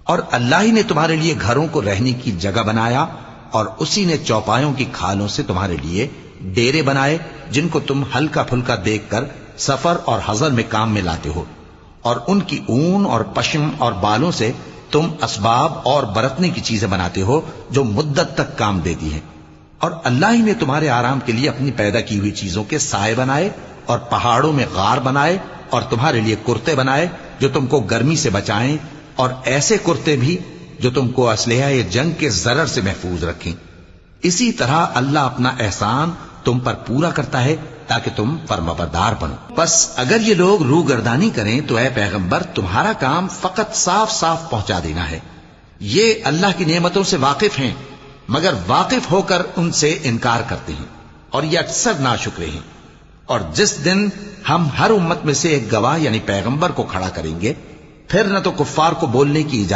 اور اللہ ہی نے تمہارے لیے گھروں کو رہنے کی جگہ بنایا، اور اسی نے چوپایوں کی کھالوں سے تمہارے لیے ڈیرے بنائے جن کو تم ہلکا پھلکا دیکھ کر سفر اور حضر میں کام میں لاتے ہو، اور ان کی اون اور پشم اور بالوں سے تم اسباب اور برتنے کی چیزیں بناتے ہو جو مدت تک کام دیتی ہیں۔ اور اللہ ہی نے تمہارے آرام کے لیے اپنی پیدا کی ہوئی چیزوں کے سائے بنائے، اور پہاڑوں میں غار بنائے، اور تمہارے لیے کرتے بنائے جو تم کو گرمی سے بچائیں، اور ایسے کرتے بھی جو تم کو اسلحہ جنگ کے ضرر سے محفوظ رکھیں۔ اسی طرح اللہ اپنا احسان تم پر پورا کرتا ہے تاکہ تم فرمانبردار بنو۔ بس اگر یہ لوگ روگردانی کریں تو اے پیغمبر تمہارا کام فقط صاف صاف پہنچا دینا ہے۔ یہ اللہ کی نعمتوں سے واقف ہیں مگر واقف ہو کر ان سے انکار کرتے ہیں، اور یہ اکثر ناشکرے ہیں۔ اور جس دن ہم ہر امت میں سے ایک گواہ یعنی پیغمبر کو کھڑا کریں گے، پھر نہ تو کفار کو بولنے کی اجازت